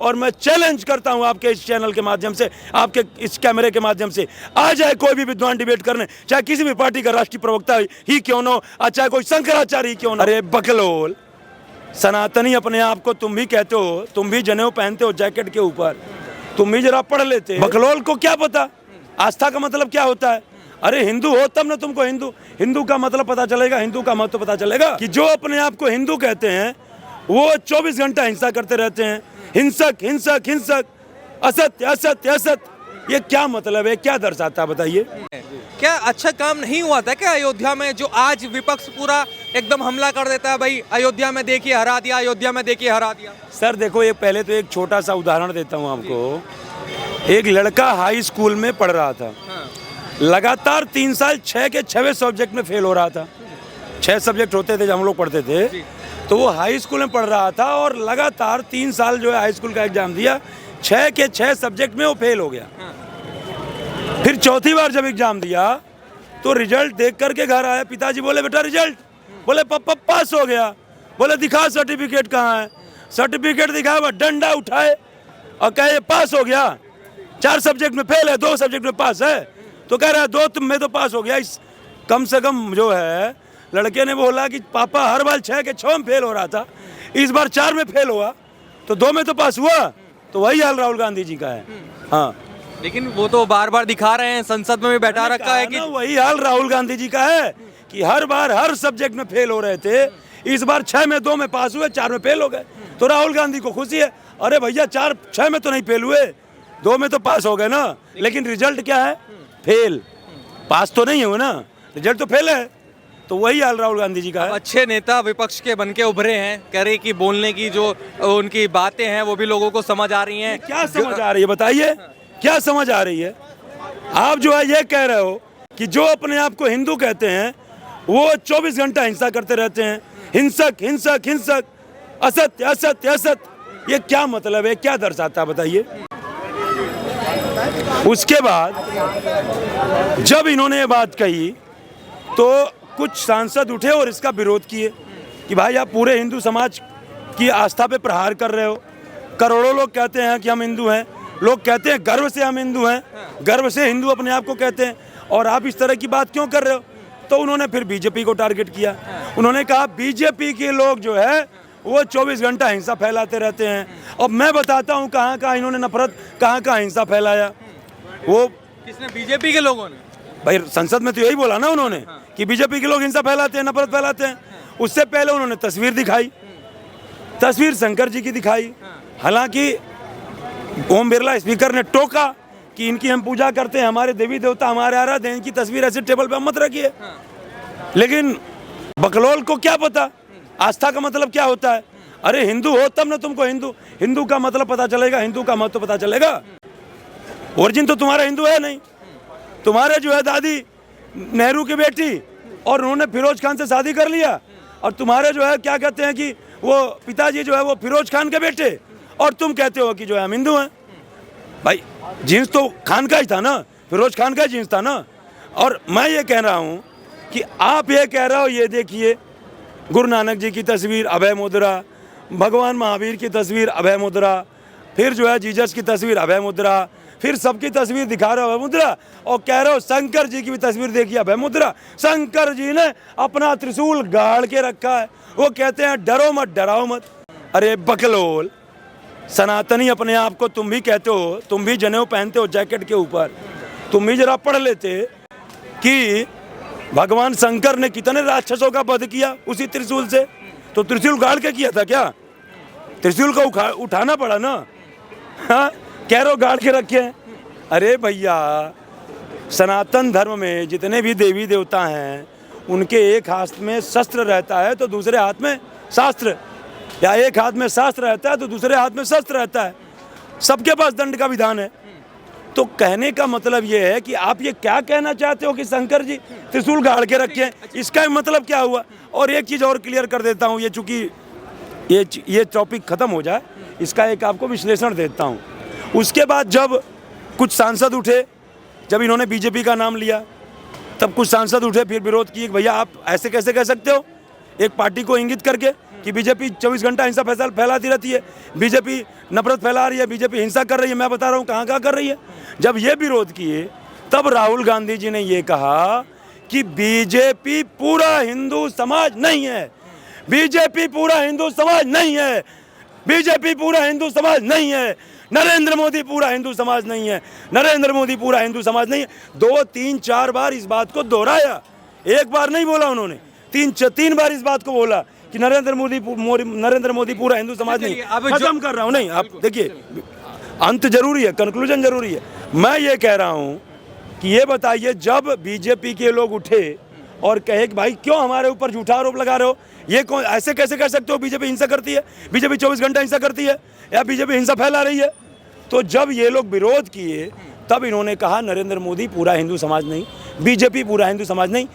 और मैं चैलेंज करता हूं आपके इस चैनल के माध्यम से, आपके इस कैमरे के माध्यम से, आ जाए कोई भी विद्वान डिबेट करने, चाहे किसी भी पार्टी का राष्ट्रीय प्रवक्ता ही क्यों ना हो, चाहे कोई शंकराचार्य ही क्यों ना। अरे बकलोल, सनातनी अपने आप को तुम भी कहते हो, तुम भी जनेऊ पहनते हो जैकेट के ऊपर, तुम भी जरा पढ़ लेते। बकलोल को क्या पता आस्था का मतलब क्या होता है? अरे हिंदू हो तब ना तुमको हिंदू का मतलब पता चलेगा, हिंदू का महत्व पता चलेगा। कि जो अपने आप को हिंदू कहते हैं वो 24 घंटा हिंसा करते रहते हैं, हिंसक हिंसक हिंसक, असत्य असत्य असत्य। ये क्या मतलब है, क्या दर्शाता है बताइए? क्या अच्छा काम नहीं हुआ था क्या अयोध्या में, जो आज विपक्ष पूरा एकदम हमला कर देता है, भाई अयोध्या में देखिए हरा दिया, अयोध्या में देखिए हरा दिया। सर देखो, ये पहले तो एक छोटा सा उदाहरण देता हूँ आपको। एक लड़का हाई स्कूल में पढ़ रहा था, लगातार 3 साल 6 के 6वें सब्जेक्ट में फेल हो रहा था। 6 सब्जेक्ट होते थे जब हम लोग पढ़ते थे, तो वो हाई स्कूल में पढ़ रहा था और लगातार 3 साल जो है हाई स्कूल का एग्जाम दिया, 6 के 6 सब्जेक्ट में वो फेल हो गया। फिर चौथी बार जब एग्जाम दिया तो रिजल्ट देख करके घर आया, पिताजी बोले बेटा रिजल्ट, बोले पापा पास हो गया। बोले दिखा सर्टिफिकेट कहाँ है? सर्टिफिकेट दिखाया, डंडा उठाए और कहे पास हो गया, 4 सब्जेक्ट में फेल है, 2 सब्जेक्ट में पास है। तो कह रहा है 2 में तो पास हो गया। इस कम से कम जो है लड़के ने बोला कि पापा हर बार 6 के 6 में फेल हो रहा था, इस बार 4 में फेल हुआ तो 2 में तो पास हुआ। तो वही हाल राहुल गांधी जी का है। हाँ, लेकिन वो तो बार बार दिखा रहे हैं, संसद में भी बैठा रखा है कि वही हाल राहुल गांधी जी का है कि हर बार हर सब्जेक्ट में फेल हो रहे थे, इस बार 6 में 2 में पास हुए, 4 में फेल हो गए। तो राहुल गांधी को खुशी है, अरे भैया 6 में तो नहीं फेल हुए, 2 में तो पास हो गए ना। लेकिन रिजल्ट क्या है? फेल। पास तो नहीं हुए ना, रिजल्ट तो फेल है। तो वही हाल राहुल गांधी जी का है। अच्छे नेता विपक्ष के बन के उभरे हैं, कह रहे कि बोलने की जो उनकी बातें हैं वो भी लोगों को समझ आ रही हैं। क्या समझ आ रही है बताइए, क्या समझ आ रही है? आप जो है ये कह रहे हो कि जो अपने आप को हिंदू कहते हैं वो 24 घंटा हिंसा करते रहते हैं, हिंसक हिंसक हिंसक, असत्य असत्य असत्य। ये क्या मतलब है, क्या दर्शाता है बताइए? उसके बाद जब इन्होंने ये बात कही तो कुछ सांसद उठे और इसका विरोध किए कि भाई आप पूरे हिंदू समाज की आस्था पे प्रहार कर रहे हो। करोड़ों लोग कहते हैं कि हम हिंदू हैं, लोग कहते हैं गर्व से हम हिंदू हैं, गर्व से हिंदू अपने आप को कहते हैं, और आप इस तरह की बात क्यों कर रहे हो? तो उन्होंने फिर बीजेपी को टारगेट किया। उन्होंने कहा बीजेपी के लोग जो है वो 24 घंटा हिंसा फैलाते रहते हैं। अब मैं बताता हूँ कहाँ कहाँ इन्होंने नफरत, कहाँ कहाँ हिंसा फैलाया। वो किसने? बीजेपी के लोगों ने। भाई संसद में तो यही बोला ना उन्होंने कि बीजेपी के लोग हिंसा फैलाते हैं, नफरत फैलाते हैं। उससे पहले उन्होंने तस्वीर दिखाई, तस्वीर शंकर जी की दिखाई। हालांकि ओम बिरला स्पीकर ने टोका कि इनकी हम पूजा करते हैं, हमारे देवी देवता हमारे आराध्य हैं, इनकी तस्वीर ऐसे टेबल पे मत रखिए। लेकिन बकलोल को क्या पता आस्था का मतलब क्या होता है? अरे हिंदू हो तब ना तुमको हिंदू का मतलब पता चलेगा, हिंदू का महत्व पता चलेगा। ओरिजिन तो तुम्हारा हिंदू है नहीं। तुम्हारे जो है दादी नेहरू की बेटी और उन्होंने फिरोज खान से शादी कर लिया, और तुम्हारे जो है क्या कहते हैं कि वो पिताजी जो है वो फिरोज खान के बेटे, और तुम कहते हो कि जो है हम हिंदू हैं। भाई जीन्स तो खान का ही था ना, फिरोज खान का जीन्स था ना। और मैं ये कह रहा हूँ कि आप ये कह रहे हो, ये देखिए गुरु नानक जी की तस्वीर अभय मुद्रा, भगवान महावीर की तस्वीर अभय मुद्रा, फिर जो है जीसस की तस्वीर अभय मुद्रा, फिर सबकी तस्वीर दिखा रहे हो अभय मुद्रा, और कह रहे हो शंकर जी की भी तस्वीर देखिए अभय मुद्रा। शंकर जी ने अपना त्रिशूल गाड़ के रखा है, वो कहते हैं डरो मत डराओ मत। अरे बकलोल, सनातनी अपने आप को तुम भी कहते हो, तुम भी जनेऊ पहनते हो जैकेट के ऊपर, तुम भी जरा पढ़ लेते कि भगवान शंकर ने कितने राक्षसों का वध किया उसी त्रिशूल से। तो त्रिशूल गाड़ के किया था क्या? त्रिशूल को उठाना पड़ा ना। हाँ, कह रहे हो गाड़ के रखे हैं। अरे भैया, सनातन धर्म में जितने भी देवी देवता हैं उनके एक हाथ में शस्त्र रहता है तो दूसरे हाथ में शास्त्र, या एक हाथ में शास्त्र रहता है तो दूसरे हाथ में शस्त्र रहता है। सबके पास दंड का विधान है। तो कहने का मतलब ये है कि आप ये क्या कहना चाहते हो कि शंकर जी त्रिशूल गाड़ के रखे हैं, इसका मतलब क्या हुआ? और एक चीज़ और क्लियर कर देता हूँ, ये चूँकि ये टॉपिक ख़त्म हो जाए, इसका एक आपको विश्लेषण देता हूँ। उसके बाद जब कुछ सांसद उठे, जब इन्होंने बीजेपी का नाम लिया, तब कुछ सांसद उठे फिर विरोध किए, भैया आप ऐसे कैसे कह सकते हो एक पार्टी को इंगित करके। कि बीजेपी 24 घंटा हिंसा फैलाती रहती है, बीजेपी नफरत फैला रही है, बीजेपी हिंसा कर रही है। मैं बता रहा हूँ कहाँ कहाँ कर रही है। जब ये विरोध किए तब राहुल गांधी जी ने ये कहा कि बीजेपी पूरा हिंदू समाज नहीं है, बीजेपी पूरा हिंदू समाज नहीं है, बीजेपी पूरा हिंदू समाज नहीं है, नरेंद्र मोदी पूरा हिंदू समाज नहीं है, नरेंद्र मोदी पूरा हिंदू समाज नहीं है। 2, 3, 4 बार इस बात को दोहराया, एक बार नहीं बोला उन्होंने, 3 बार इस बात को बोला कि नरेंद्र मोदी पूरा हिंदू समाज नहीं। खत्म कर रहा हूँ, नहीं आप देखिए, अंत जरूरी है, कंक्लूजन जरूरी है। मैं ये कह रहा हूँ कि ये बताइए, जब बीजेपी के लोग उठे और कहे कि भाई क्यों हमारे ऊपर झूठा आरोप लगा रहे हो, ये कौन, ऐसे कैसे कर सकते हो, बीजेपी हिंसा करती है, बीजेपी 24 घंटा हिंसा करती है, या बीजेपी हिंसा फैला रही है। तो जब ये लोग विरोध किए तब इन्होंने कहा नरेंद्र मोदी पूरा हिंदू समाज नहीं, बीजेपी पूरा हिंदू समाज नहीं।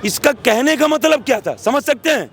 इसका कहने का मतलब क्या था, समझ सकते हैं?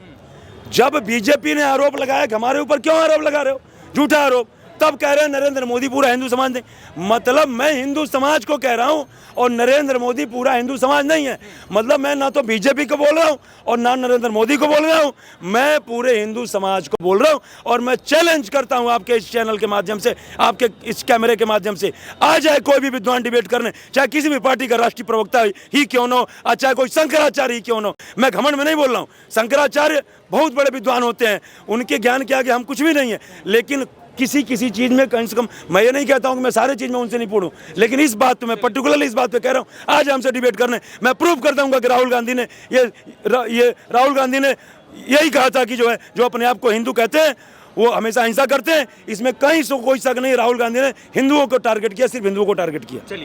जब बीजेपी ने आरोप लगाया कि हमारे ऊपर क्यों आरोप लगा रहे हो, झूठा आरोप, तब कह रहे हैं नरेंद्र मोदी पूरा हिंदू समाज नहीं। मतलब मैं हिंदू समाज को कह रहा हूं और नरेंद्र मोदी पूरा हिंदू समाज नहीं है। मतलब मैं ना तो बीजेपी को बोल रहा हूं और ना नरेंद्र मोदी को बोल रहा हूं, मैं पूरे हिंदू समाज को बोल रहा हूं। और मैं चैलेंज करता हूं आपके इस चैनल के माध्यम से, आपके इस कैमरे के माध्यम से, आ जाए कोई भी विद्वान डिबेट करने, चाहे किसी भी पार्टी का राष्ट्रीय प्रवक्ता ही क्यों न हो, चाहे कोई शंकराचार्य ही क्यों न हो। मैं घमंड में नहीं बोल रहा हूँ, शंकराचार्य बहुत बड़े विद्वान होते हैं, उनके ज्ञान के आगे हम कुछ भी नहीं है। लेकिन किसी चीज़ में कम से कम, मैं ये नहीं कहता हूँ कि मैं सारे चीज़ में उनसे नहीं पढ़ूँ, लेकिन इस बात पे मैं पर्टिकुलरली इस बात पे कह रहा हूँ, आज हमसे डिबेट करने, मैं प्रूव कर दूंगा कि राहुल गांधी ने राहुल गांधी ने यही कहा था कि जो अपने आप को हिंदू कहते हैं वो हमेशा हिंसा करते हैं। इसमें कहीं कोई शक नहीं, राहुल गांधी ने हिंदुओं को टारगेट किया, सिर्फ हिंदुओं को टारगेट किया।